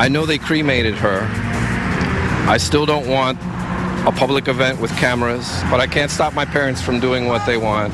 I know they cremated her. I still don't want a public event with cameras, but I can't stop my parents from doing what they want.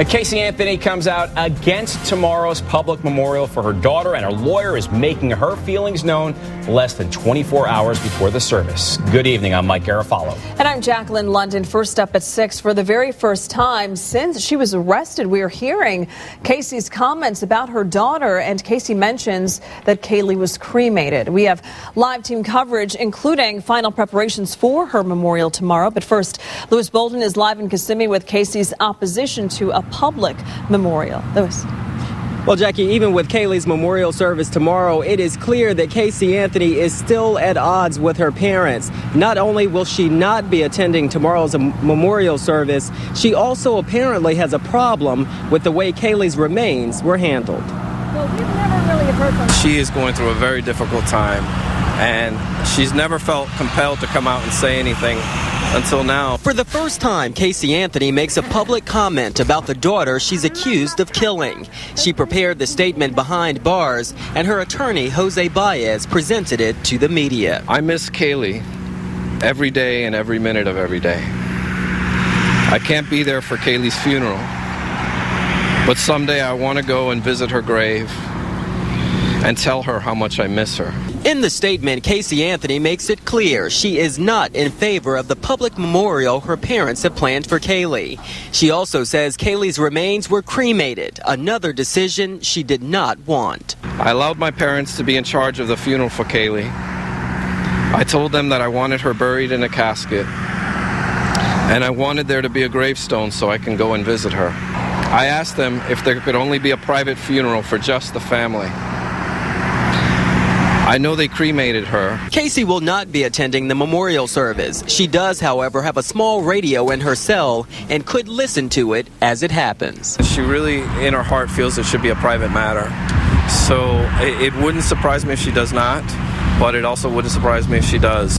Casey Anthony comes out against tomorrow's public memorial for her daughter, and her lawyer is making her feelings known less than 24 hours before the service. Good evening. I'm Mike Garofalo. And I'm Jacqueline London. First up at 6, for the very first time since she was arrested, we are hearing Casey's comments about her daughter, and Casey mentions that Kaylee was cremated. We have live team coverage, including final preparations for her memorial tomorrow. But first, Lewis Bolden is live in Kissimmee with Casey's opposition to a public memorial. Lewis. Well, Jackie, even with Kaylee's memorial service tomorrow, it is clear that Casey Anthony is still at odds with her parents. Not only will she not be attending tomorrow's memorial service, she also apparently has a problem with the way Kaylee's remains were handled. Well, we've never really heard from her. She is going through a very difficult time, and she's never felt compelled to come out and say anything until now. For the first time, Casey Anthony makes a public comment about the daughter she's accused of killing. She prepared the statement behind bars, and her attorney, Jose Baez, presented it to the media. I miss Kaylee every day and every minute of every day. I can't be there for Kaylee's funeral, but someday I want to go and visit her grave and tell her how much I miss her. In the statement, Casey Anthony makes it clear she is not in favor of the public memorial her parents have planned for Kaylee. She also says Kaylee's remains were cremated, another decision she did not want. I allowed my parents to be in charge of the funeral for Kaylee. I told them that I wanted her buried in a casket, and I wanted there to be a gravestone so I can go and visit her. I asked them if there could only be a private funeral for just the family. I know they cremated her. Casey will not be attending the memorial service. She does, however, have a small radio in her cell and could listen to it as it happens. She really, in her heart, feels it should be a private matter. So it wouldn't surprise me if she does not, but it also wouldn't surprise me if she does.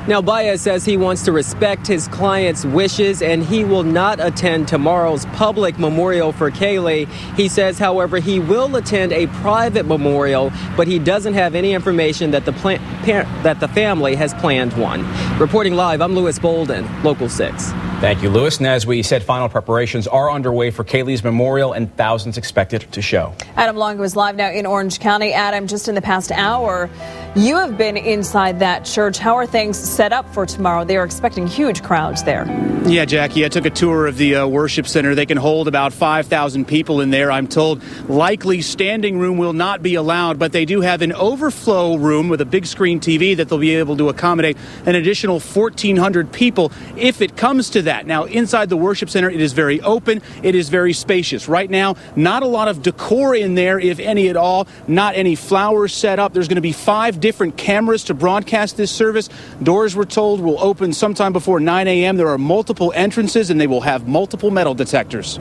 Now, Baez says he wants to respect his client's wishes and he will not attend tomorrow's public memorial for Kaylee. He says, however, he will attend a private memorial, but he doesn't have any information that the family has planned one. Reporting live, I'm Lewis Bolden, Local 6. Thank you, Lewis. And as we said, final preparations are underway for Kaylee's memorial, and thousands expected to show. Adam Longo is live now in Orange County. Adam, just in the past hour, you have been inside that church. How are things set up for tomorrow? They are expecting huge crowds there. Yeah, Jackie, I took a tour of the worship center. They can hold about 5,000 people in there. I'm told likely standing room will not be allowed, but they do have an overflow room with a big screen TV that they'll be able to accommodate an additional 1,400 people if it comes to that. Now, inside the worship center, it is very open. It is very spacious. Right now, not a lot of decor in there, if any at all. Not any flowers set up. There's going to be 5 different cameras to broadcast this service. Doors, we're told, will open sometime before 9 a.m. There are multiple entrances, and they will have multiple metal detectors.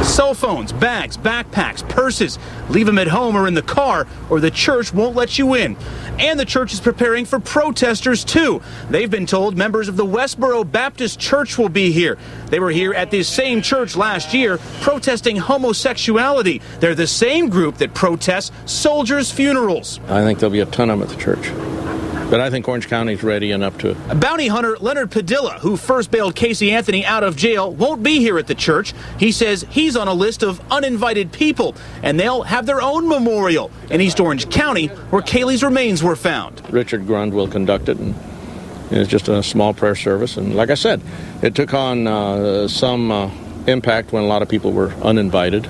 Cell phones, bags, backpacks, purses, leave them at home or in the car, or the church won't let you in. And the church is preparing for protesters, too. They've been told members of the Westboro Baptist Church will be here. They were here at this same church last year protesting homosexuality. They're the same group that protests soldiers' funerals. I think there'll be a ton of them at the church. But I think Orange County's ready and up to it. Bounty hunter Leonard Padilla, who first bailed Casey Anthony out of jail, won't be here at the church. He says he's on a list of uninvited people, and they'll have their own memorial in East Orange County, where Kaylee's remains were found. Richard Grund will conduct it, and it's just a small prayer service. And like I said, it took on some impact when a lot of people were uninvited.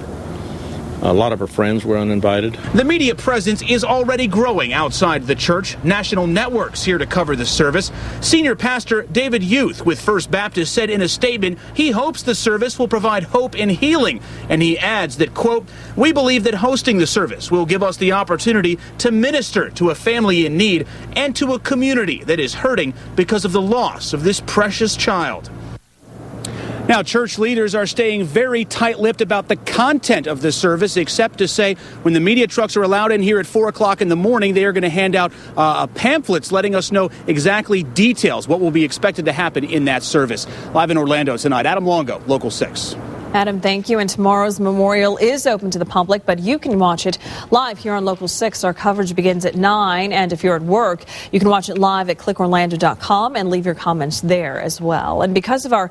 A lot of her friends were uninvited. The media presence is already growing outside the church. National networks here to cover the service. Senior pastor David Youth with First Baptist said in a statement he hopes the service will provide hope and healing. And he adds that, quote, "We believe that hosting the service will give us the opportunity to minister to a family in need and to a community that is hurting because of the loss of this precious child." Now, church leaders are staying very tight-lipped about the content of the service, except to say when the media trucks are allowed in here at 4 o'clock in the morning, they are going to hand out pamphlets letting us know exactly details, what will be expected to happen in that service. Live in Orlando tonight, Adam Longo, Local 6. Adam, thank you. And tomorrow's memorial is open to the public, but you can watch it live here on Local 6. Our coverage begins at 9. And if you're at work, you can watch it live at clickorlando.com and leave your comments there as well. And because of our